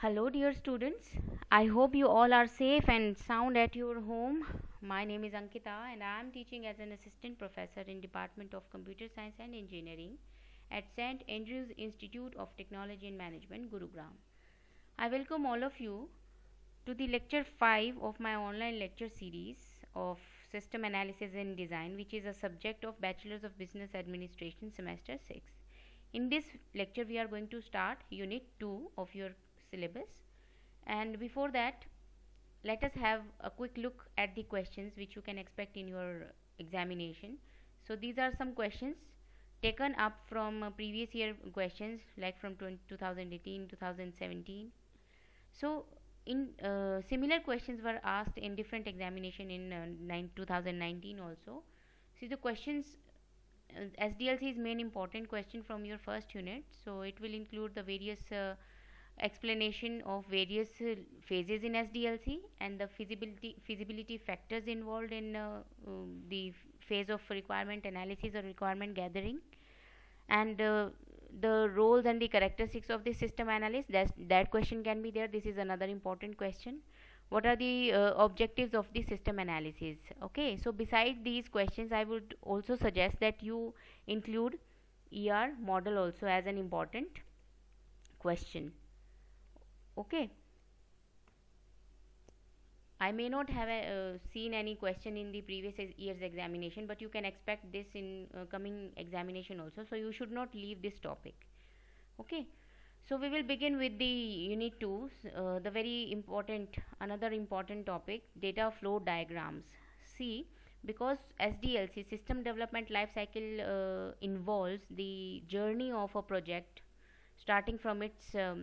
Hello, dear students. I hope you all are safe and sound at your home. My name is Ankita, and I am teaching as an assistant professor in Department of Computer Science and Engineering at St. Andrews Institute of Technology and Management, Gurugram. I welcome all of you to the lecture 5 of my online lecture series of System Analysis and Design, which is a subject of Bachelor's of Business Administration semester 6. In this lecture, we are going to start Unit 2 of your syllabus, and before that, let us have a quick look at the questions which you can expect in your examination. So these are some questions taken up from previous year questions, like from 2018, 2017. So in similar questions were asked in different examination in 2019 also. See the questions, SDLC is main important question from your first unit, so it will include the various explanation of various phases in SDLC and the feasibility factors involved in the phase of requirement analysis or requirement gathering, and the roles and the characteristics of the system analyst. That question can be there. This is another important question. What are the objectives of the system analysis? Okay, so beside these questions, I would also suggest that you include ER model also as an important question. Okay, I may not have seen any question in the previous year's examination, but you can expect this in coming examination also, so you should not leave this topic. Okay, so we will begin with the unit 2, the very important, another important topic, data flow diagrams. See, because SDLC, system development life cycle, involves the journey of a project starting from its uh,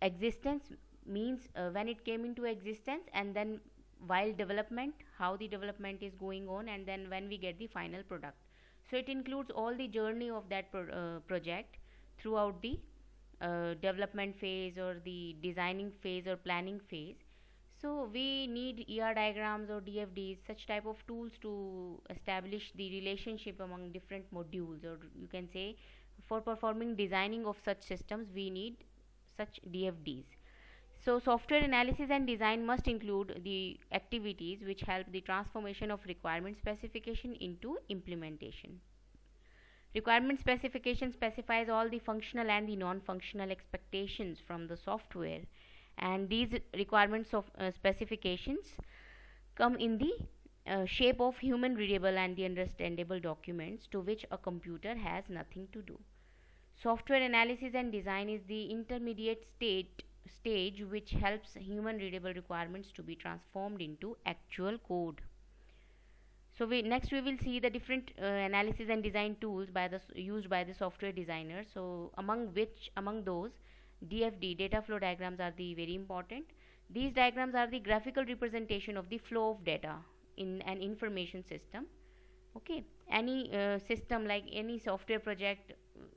existence, means when it came into existence, and then while development, how the development is going on, and then when we get the final product. So it includes all the journey of that project throughout the development phase or the designing phase or planning phase. So we need ER diagrams or DFDs, such type of tools to establish the relationship among different modules, or you can say for performing designing of such systems we need such DFDs. So software analysis and design must include the activities which help the transformation of requirement specification into implementation. Requirement specification specifies all the functional and the non-functional expectations from the software, and these requirements of specifications come in the shape of human readable and the understandable documents to which a computer has nothing to do. Software analysis and design is the intermediate stage which helps human readable requirements to be transformed into actual code. So next we will see the different analysis and design tools used by the software designer. So among those, DFD, data flow diagrams, are the very important. These diagrams are the graphical representation of the flow of data in an information system. Okay, any system, like any software project,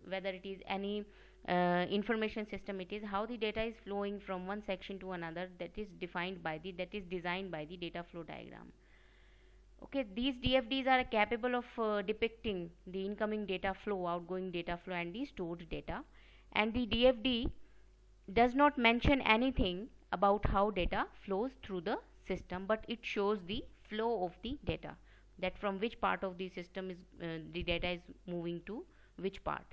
whether it is any information system, it is how the data is flowing from one section to another, that is designed by the data flow diagram. Okay, these DFDs are capable of depicting the incoming data flow, outgoing data flow, and the stored data. And the DFD does not mention anything about how data flows through the system, but it shows the flow of the data, that from which part of the system is the data is moving to which part.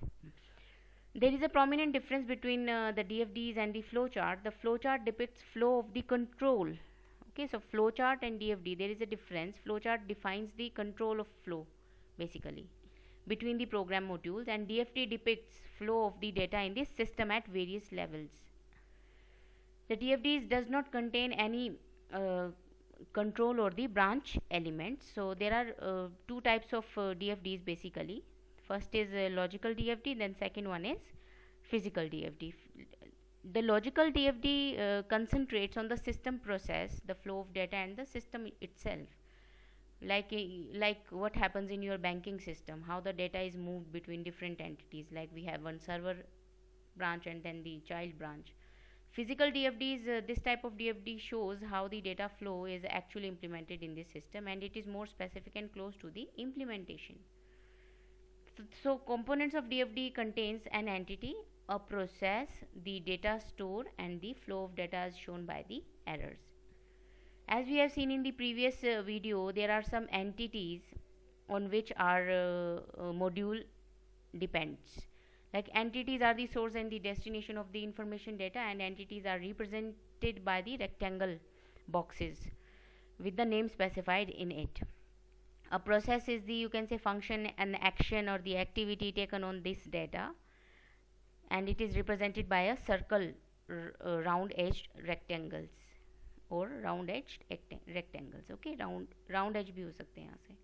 There is a prominent difference between the DFDs and the flowchart. The flowchart depicts flow of the control. Okay, so flowchart and DFD, there is a difference. Flowchart defines the control of flow basically between the program modules, and DFD depicts flow of the data in the system at various levels. The DFDs does not contain any control or the branch elements. So there are two types of DFDs basically. First is logical DFD, then second one is physical DFD. The logical DFD concentrates on the system process, the flow of data, and the system itself. Like what happens in your banking system, how the data is moved between different entities. Like we have one server branch and then the child branch. Physical DFDs, this type of DFD shows how the data flow is actually implemented in this system, and it is more specific and close to the implementation. So components of DFD contains an entity a process, the data store, and the flow of data is shown by the errors. As we have seen in the previous video, there are some entities on which our module depends. Like entities are the source and the destination of the information data, and entities are represented by the rectangle boxes with the name specified in it. A process is the, you can say, function, an action, or the activity taken on this data, and it is represented by a circle, round edged rectangles or round edged rectangles. Okay, round edge भी हो सकते हैं यहाँ से.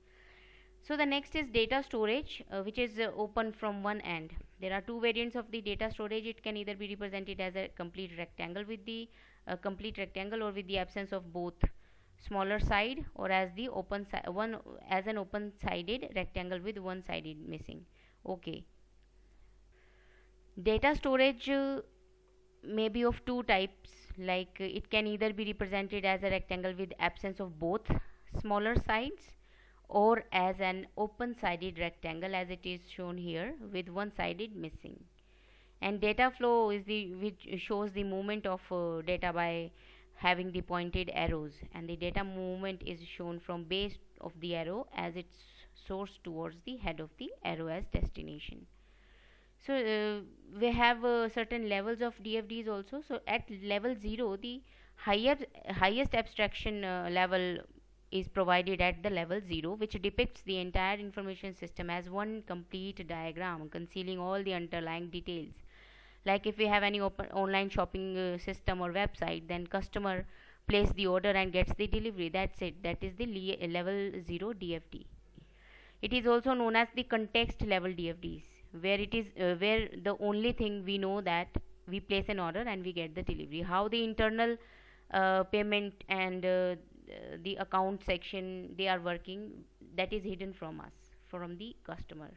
So the next is data storage, which is open from one end. There are two variants of the data storage. It can either be represented as a complete rectangle with the complete rectangle, or with the absence of both smaller side, or as the an open sided rectangle with one sided missing. Okay. Data storage may be of two types. Like it can either be represented as a rectangle with absence of both smaller sides, or as an open sided rectangle as it is shown here with one sided missing. And data flow is the which shows the movement of data by having the pointed arrows, and the data movement is shown from base of the arrow as its source towards the head of the arrow as destination. So we have certain levels of DFDs also. So at level 0, the highest abstraction level is provided at the level 0, which depicts the entire information system as one complete diagram concealing all the underlying details. Like if we have any open online shopping system or website, then customer place the order and gets the delivery. That's it. That is the level 0 DFD. It is also known as the context level DFDs, where it is where the only thing we know that we place an order and we get the delivery. How the internal payment and the account section they are working, that is hidden from us, from the customer.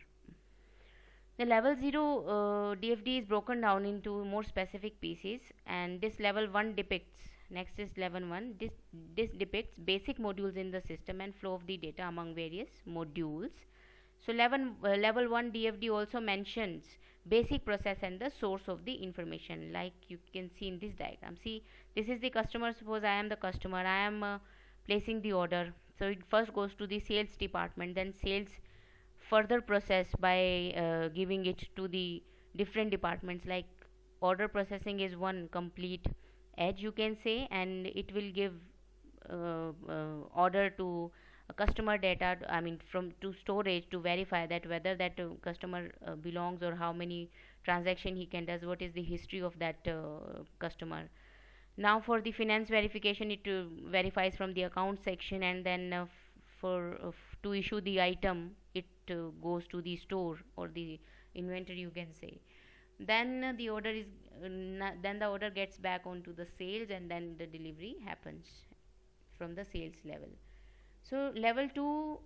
The level 0 DFD is broken down into more specific pieces, and this level 1 depicts, next is level 1, this depicts basic modules in the system and flow of the data among various modules. So level 1 DFD also mentions basic process and the source of the information, like you can see in this diagram. See, this is the customer. Suppose I am the customer, I am placing the order. So it first goes to the sales department, then sales further process by giving it to the different departments. Like order processing is one complete edge, you can say, and it will give order to customer data, I mean from to storage, to verify that whether that customer belongs, or how many transaction he can does, what is the history of that customer. Now for the finance verification, it verifies from the account section, and then to issue the item, it goes to the store or the inventory, you can say. Then the order is then the order gets back onto the sales, and then the delivery happens from the sales level. So level 2,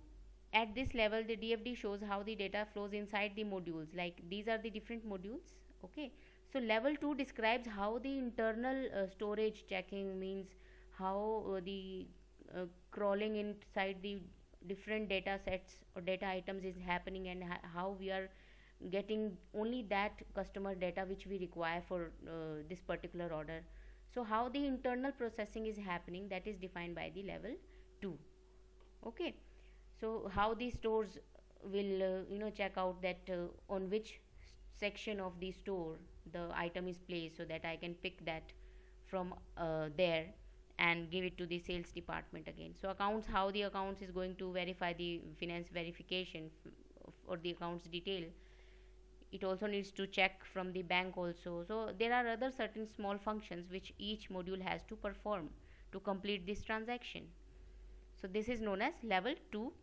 at this level the DFD shows how the data flows inside the modules. Like these are the different modules. Okay, so level 2 describes how the internal storage checking, means how the crawling inside the different data sets or data items is happening, and how we are getting only that customer data which we require for this particular order. So how the internal processing is happening, that is defined by the level 2. Okay, so how the stores will check out that on which section of the store the item is placed, so that I can pick that from there and give it to the sales department again. So accounts, how the accounts is going to verify the finance verification or the accounts detail. It also needs to check from the bank also. So there are other certain small functions which each module has to perform to complete this transaction. So this is known as level 2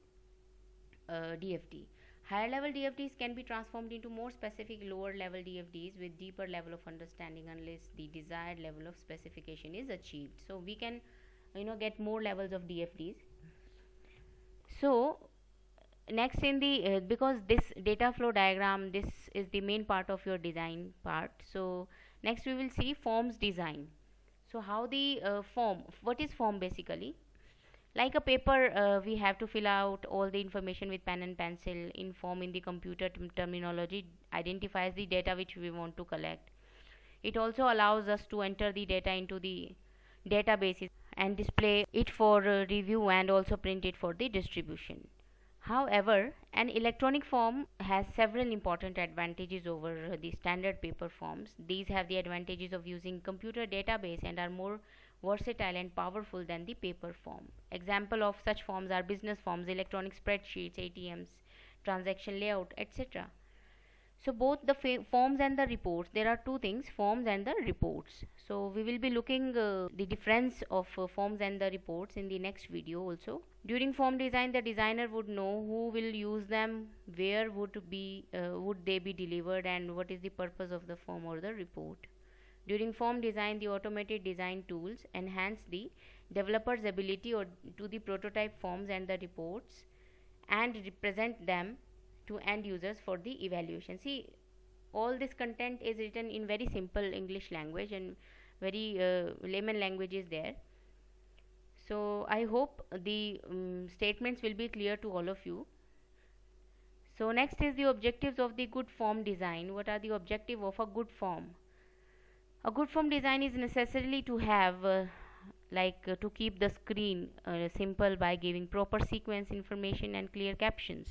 DFD. Higher level DFDs can be transformed into more specific lower level DFDs with deeper level of understanding, unless the desired level of specification is achieved. So we can get more levels of DFDs. So next in the because this data flow diagram, this is the main part of your design part. So next we will see forms design. So how the form, what is form basically? Like a paper, we have to fill out all the information with pen and pencil. In form, in the computer terminology, identifies the data which we want to collect. It also allows us to enter the data into the databases and display it for review and also print it for the distribution. However, an electronic form has several important advantages over the standard paper forms. These have the advantages of using computer database and are more versatile and powerful than the paper form. Example of such forms are business forms, electronic spreadsheets, ATMs, transaction layout, etc. So both the forms and the reports, there are two things, forms and the reports. So we will be looking the difference of forms and the reports in the next video also. During form design, the designer would know who will use them, where would they be delivered, and what is the purpose of the form or the report. During form design, the automated design tools enhance the developer's ability to the prototype forms and the reports and represent them to end users for the evaluation. See, all this content is written in very simple English language and very layman language is there. So I hope the statements will be clear to all of you. So next is the objectives of the good form design. What are the objectives of a good form? A good form design is necessarily to have to keep the screen simple by giving proper sequence information and clear captions,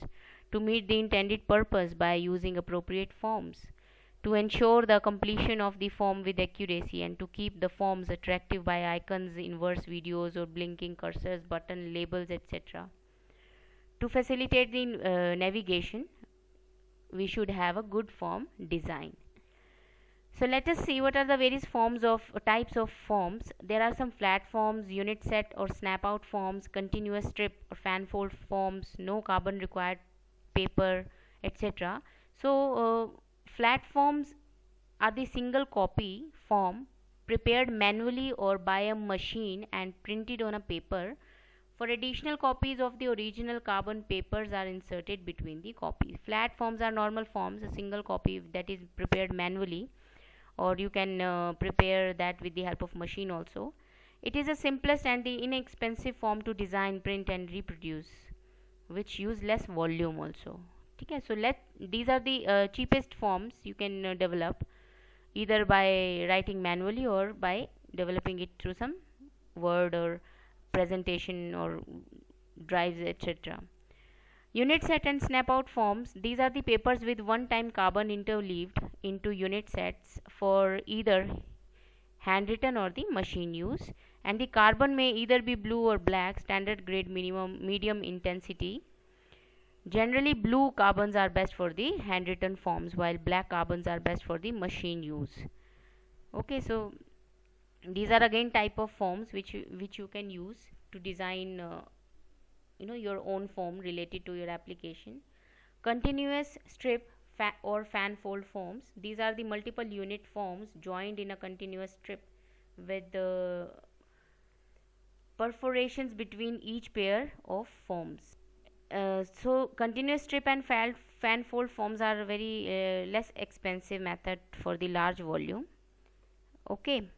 to meet the intended purpose by using appropriate forms, to ensure the completion of the form with accuracy, and to keep the forms attractive by icons, inverse videos or blinking cursors, button labels, etc. To facilitate the navigation, we should have a good form design. So let us see what are the various forms of types of forms. There are some flat forms, unit set or snap out forms, continuous strip or fan fold forms, no carbon required paper, etc. So flat forms are the single copy form prepared manually or by a machine and printed on a paper. For additional copies of the original carbon papers are inserted between the copies. Flat forms are normal forms, a single copy that is prepared manually, or you can prepare that with the help of machine also. It is the simplest and the inexpensive form to design, print and reproduce, which use less volume also. Okay, so these are the cheapest forms you can develop either by writing manually or by developing it through some word or presentation or drives, etc. Unit set and snap out forms, these are the papers with one time carbon interleaved into unit sets for either handwritten or the machine use, and the carbon may either be blue or black, standard grade, medium intensity. Generally blue carbons are best for the handwritten forms while black carbons are best for the machine use. Okay, so these are again type of forms which you can use to design your own form related to your application. Continuous strip or fan fold forms, these are the multiple unit forms joined in a continuous strip with the perforations between each pair of forms. So continuous strip and fan fold forms are very less expensive method for the large volume. Okay,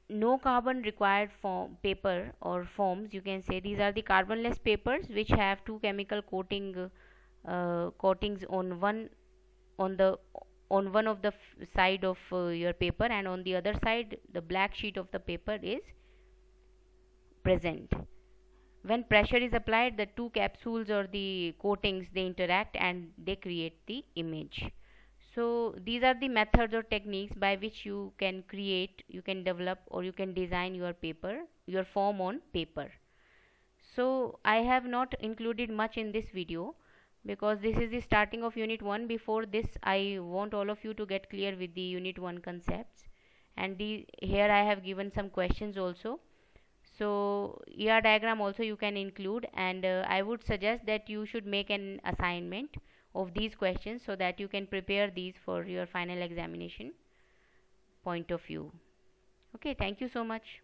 no carbon required for paper or forms, you can say these are the carbonless papers which have two chemical coatings on one of the side of your paper, and on the other side the black sheet of the paper is present. When pressure is applied, the two capsules or the coatings, they interact and they create the image. So these are the methods or techniques by which you can create, you can develop or you can design your form on paper. So I have not included much in this video because this is the starting of unit 1. Before this, I want all of you to get clear with the unit 1 concepts, and here I have given some questions also. So ER diagram also you can include, and I would suggest that you should make an assignment of these questions so that you can prepare these for your final examination point of view. Okay, thank you so much.